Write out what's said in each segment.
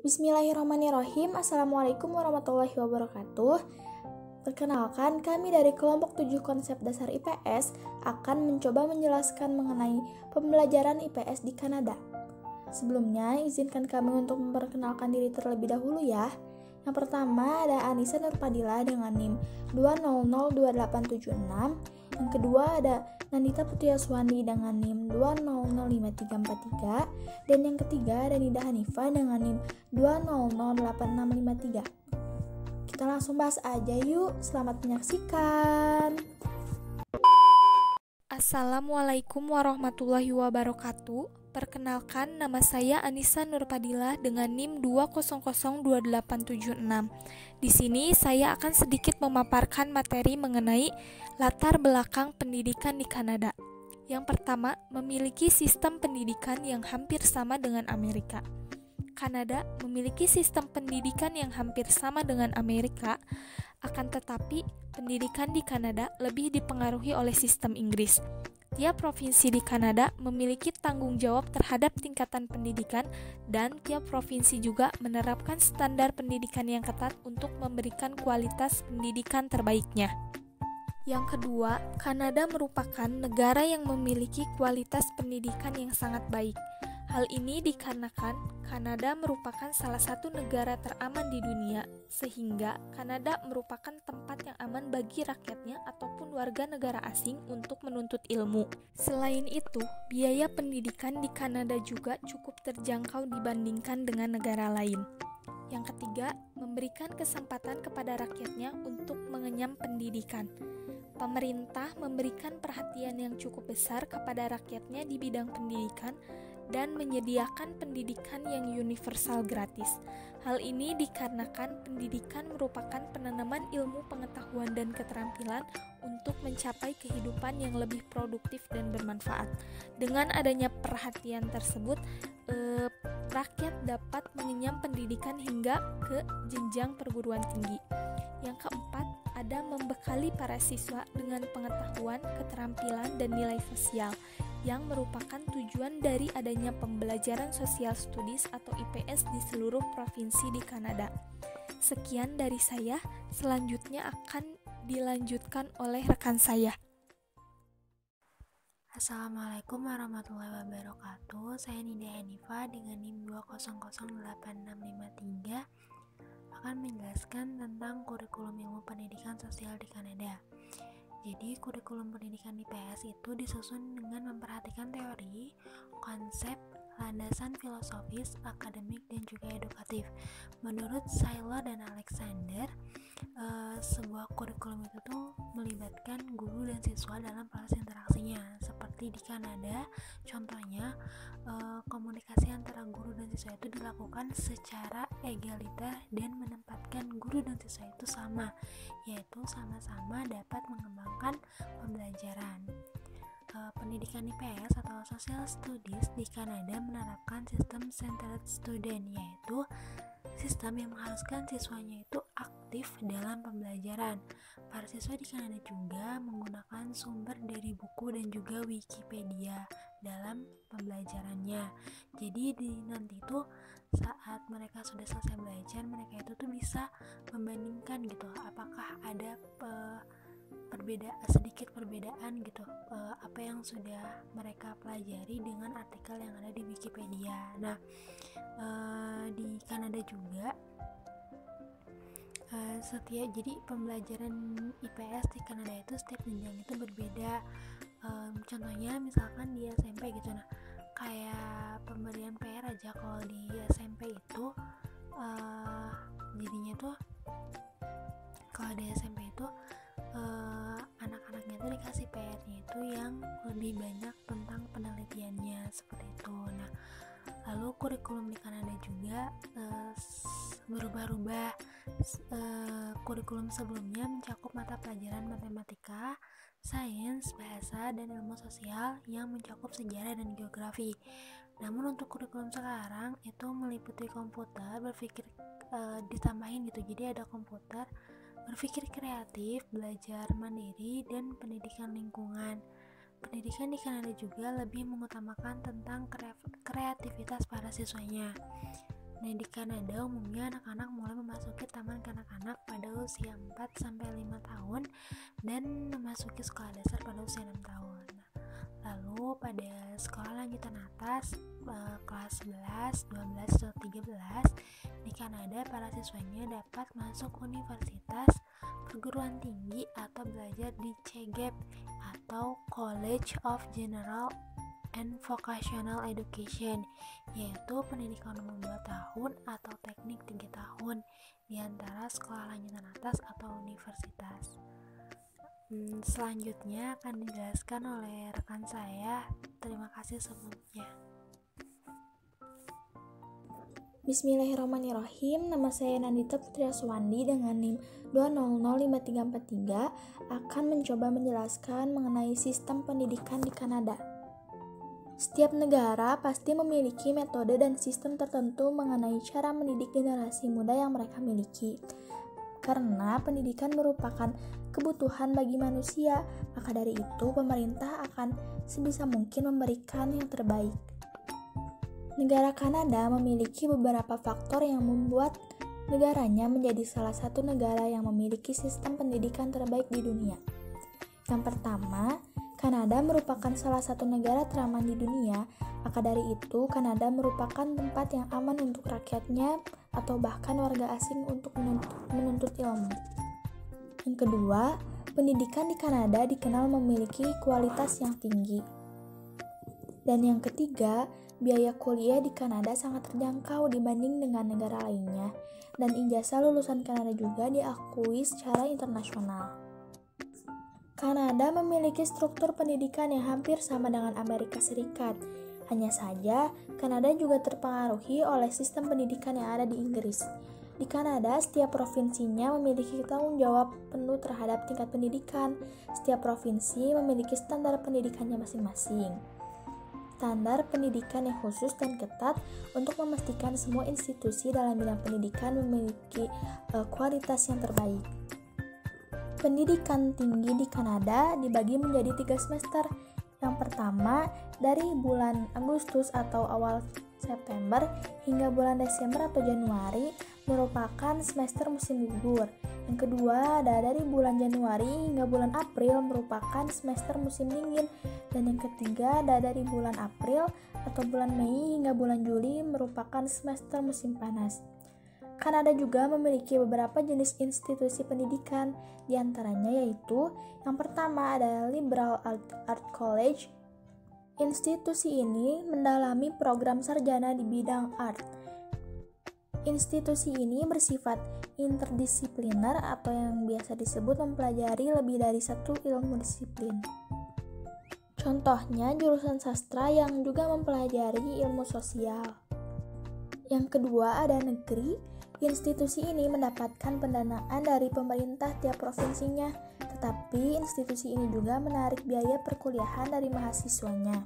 Bismillahirrahmanirrahim. Assalamualaikum warahmatullahi wabarakatuh. Perkenalkan, kami dari kelompok 7 konsep dasar IPS akan mencoba menjelaskan mengenai pembelajaran IPS di Kanada. Sebelumnya, izinkan kami untuk memperkenalkan diri terlebih dahulu ya. Yang pertama ada Anissa Nurpadila dengan NIM 2002876. Yang kedua ada Nandita Putri Aswandi dengan NIM 2005343. Dan yang ketiga ada Nida Hanifah dengan NIM 2008653. Kita langsung bahas aja yuk. Selamat menyaksikan. Assalamualaikum warahmatullahi wabarakatuh. Perkenalkan, nama saya Anissa Nurpadila dengan NIM 2002876. Di sini saya akan sedikit memaparkan materi mengenai latar belakang pendidikan di Kanada. Yang pertama, memiliki sistem pendidikan yang hampir sama dengan Amerika. Kanada memiliki sistem pendidikan yang hampir sama dengan Amerika, akan tetapi pendidikan di Kanada lebih dipengaruhi oleh sistem Inggris. Tiap provinsi di Kanada memiliki tanggung jawab terhadap tingkatan pendidikan dan tiap provinsi juga menerapkan standar pendidikan yang ketat untuk memberikan kualitas pendidikan terbaiknya. Yang kedua, Kanada merupakan negara yang memiliki kualitas pendidikan yang sangat baik. Hal ini dikarenakan Kanada merupakan salah satu negara teraman di dunia, sehingga Kanada merupakan tempat yang aman bagi rakyatnya ataupun warga negara asing untuk menuntut ilmu. Selain itu, biaya pendidikan di Kanada juga cukup terjangkau dibandingkan dengan negara lain. Yang ketiga, memberikan kesempatan kepada rakyatnya untuk mengenyam pendidikan. Pemerintah memberikan perhatian yang cukup besar kepada rakyatnya di bidang pendidikan dan menyediakan pendidikan yang universal gratis. Hal ini dikarenakan pendidikan merupakan penanaman ilmu pengetahuan dan keterampilan untuk mencapai kehidupan yang lebih produktif dan bermanfaat. Dengan adanya perhatian tersebut, rakyat dapat mengenyam pendidikan hingga ke jenjang perguruan tinggi. Yang keempat, ada membekali para siswa dengan pengetahuan, keterampilan, dan nilai sosial yang merupakan tujuan dari adanya pembelajaran Social Studies atau IPS di seluruh provinsi di Kanada. Sekian dari saya, selanjutnya akan dilanjutkan oleh rekan saya. Assalamualaikum warahmatullahi wabarakatuh. Saya Nida Hanifah dengan NIM 2008653 akan menjelaskan tentang kurikulum ilmu pendidikan sosial di Kanada. Jadi, kurikulum pendidikan IPS itu disusun dengan memperhatikan teori, konsep, landasan filosofis, akademik, dan juga edukatif. Menurut Seiler dan Alexander, sebuah kurikulum itu tuh melibatkan guru dan siswa dalam proses interaksinya. Seperti di Kanada, contohnya komunikasi antara guru dan siswa itu dilakukan secara egaliter dan menempatkan guru dan siswa itu sama, yaitu sama-sama dapat mengembangkan pembelajaran. Pendidikan IPS atau Social Studies di Kanada menerapkan sistem Centered Student, yaitu sistem yang mengharuskan siswanya itu aktif dalam pembelajaran. Para siswa di Kanada juga menggunakan sumber dari buku dan juga Wikipedia dalam pembelajarannya. Jadi nanti tuh saat mereka sudah selesai belajar, mereka itu tuh bisa membandingkan gitu, apakah ada sedikit perbedaan gitu, apa yang sudah mereka pelajari dengan artikel yang ada di Wikipedia. Nah, di Kanada juga jadi pembelajaran IPS di Kanada itu setiap jenjang itu berbeda. Contohnya misalkan di SMP gitu, nah kayak pemberian PR aja kalau di SMP itu jadinya tuh kalau di SMP itu anak-anaknya itu dikasih PR-nya itu yang lebih banyak tentang penelitiannya seperti itu. Nah, lalu kurikulum di Kanada juga berubah-ubah. Kurikulum sebelumnya mencakup mata pelajaran matematika, sains, bahasa, dan ilmu sosial yang mencakup sejarah dan geografi. Namun untuk kurikulum sekarang itu meliputi komputer, berpikir ditambahin gitu. Jadi ada komputer, berpikir kreatif, belajar mandiri, dan pendidikan lingkungan. Pendidikan di Kanada juga lebih mengutamakan tentang kreativitas para siswanya. Nah, di Kanada umumnya anak-anak mulai memasuki taman kanak-kanak pada usia 4-5 tahun dan memasuki sekolah dasar pada usia 6 tahun. Lalu pada sekolah lanjutan atas kelas 11, 12, atau 13 di Kanada para siswanya dapat masuk universitas, perguruan tinggi atau belajar di CEGEP atau College of General and Vocational Education, yaitu pendidikan umum 2 tahun atau teknik 3 tahun di antara sekolah lanjutan atas atau universitas. Selanjutnya akan dijelaskan oleh rekan saya. Terima kasih sebelumnya. Bismillahirrahmanirrahim. Nama saya Nandita Putri Aswandi dengan NIM 2005343 akan mencoba menjelaskan mengenai sistem pendidikan di Kanada. Setiap negara pasti memiliki metode dan sistem tertentu mengenai cara mendidik generasi muda yang mereka miliki. Karena pendidikan merupakan kebutuhan bagi manusia, maka dari itu pemerintah akan sebisa mungkin memberikan yang terbaik. Negara Kanada memiliki beberapa faktor yang membuat negaranya menjadi salah satu negara yang memiliki sistem pendidikan terbaik di dunia. Yang pertama, Kanada merupakan salah satu negara teraman di dunia, maka dari itu Kanada merupakan tempat yang aman untuk rakyatnya atau bahkan warga asing untuk menuntut ilmu. Yang kedua, pendidikan di Kanada dikenal memiliki kualitas yang tinggi. Dan yang ketiga, biaya kuliah di Kanada sangat terjangkau dibanding dengan negara lainnya, dan ijazah lulusan Kanada juga diakui secara internasional. Kanada memiliki struktur pendidikan yang hampir sama dengan Amerika Serikat. Hanya saja, Kanada juga terpengaruhi oleh sistem pendidikan yang ada di Inggris. Di Kanada, setiap provinsinya memiliki tanggung jawab penuh terhadap tingkat pendidikan. Setiap provinsi memiliki standar pendidikannya masing-masing. Standar pendidikan yang khusus dan ketat untuk memastikan semua institusi dalam bidang pendidikan memiliki kualitas yang terbaik. Pendidikan tinggi di Kanada dibagi menjadi 3 semester. Yang pertama, dari bulan Agustus atau awal September hingga bulan Desember atau Januari merupakan semester musim gugur. Yang kedua, ada dari bulan Januari hingga bulan April merupakan semester musim dingin. Dan yang ketiga, ada dari bulan April atau bulan Mei hingga bulan Juli merupakan semester musim panas. Kanada juga memiliki beberapa jenis institusi pendidikan, di antaranya yaitu yang pertama ada Liberal Art College. Institusi ini mendalami program sarjana di bidang art. Institusi ini bersifat interdisipliner atau yang biasa disebut mempelajari lebih dari satu ilmu disiplin. Contohnya jurusan sastra yang juga mempelajari ilmu sosial. Yang kedua ada negeri. Institusi ini mendapatkan pendanaan dari pemerintah tiap provinsinya, tetapi institusi ini juga menarik biaya perkuliahan dari mahasiswanya.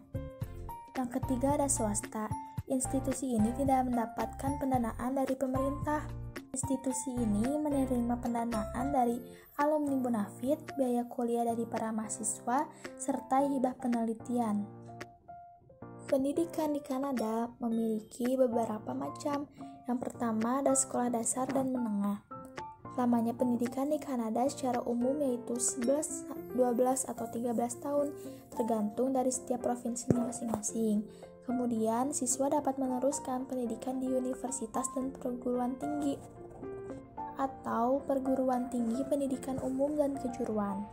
Yang ketiga ada swasta. Institusi ini tidak mendapatkan pendanaan dari pemerintah. Institusi ini menerima pendanaan dari alumni bonafit, biaya kuliah dari para mahasiswa, serta hibah penelitian. Pendidikan di Kanada memiliki beberapa macam. Yang pertama ada sekolah dasar dan menengah. Lamanya pendidikan di Kanada secara umum yaitu 11, 12, atau 13 tahun, tergantung dari setiap provinsinya masing-masing. Kemudian, siswa dapat meneruskan pendidikan di universitas dan perguruan tinggi atau perguruan tinggi pendidikan umum dan kejuruan.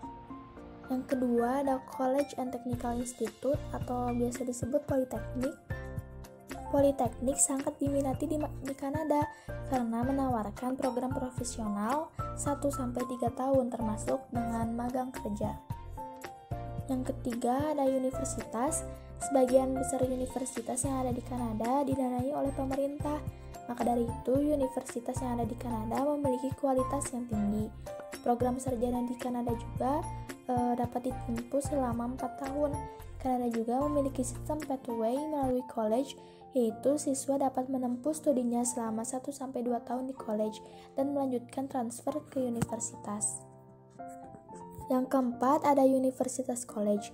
Yang kedua ada College and Technical Institute atau biasa disebut Politeknik. Politeknik sangat diminati di Kanada karena menawarkan program profesional 1-3 tahun termasuk dengan magang kerja. Yang ketiga ada universitas. Sebagian besar universitas yang ada di Kanada didanai oleh pemerintah. Maka dari itu, universitas yang ada di Kanada memiliki kualitas yang tinggi. Program sarjana di Kanada juga dapat ditempuh selama 4 tahun. Kanada juga memiliki sistem pathway melalui college, yaitu siswa dapat menempuh studinya selama 1-2 tahun di college dan melanjutkan transfer ke universitas. Yang keempat ada Universitas College.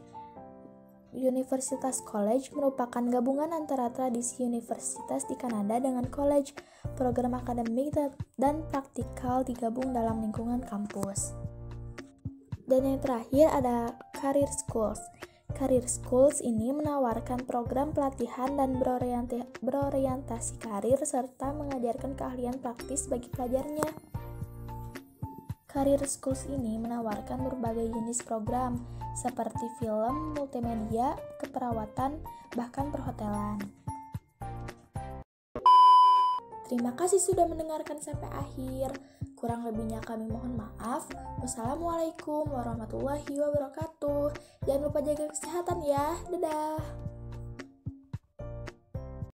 Universitas College merupakan gabungan antara tradisi universitas di Kanada dengan college. Program akademik dan praktikal digabung dalam lingkungan kampus. Dan yang terakhir ada Career Schools. Career Schools ini menawarkan program pelatihan dan berorientasi karir serta mengajarkan keahlian praktis bagi pelajarnya. Career Schools ini menawarkan berbagai jenis program seperti film, multimedia, keperawatan, bahkan perhotelan. Terima kasih sudah mendengarkan sampai akhir. Kurang lebihnya kami mohon maaf. Wassalamualaikum warahmatullahi wabarakatuh. Jangan lupa jaga kesehatan ya. Dadah.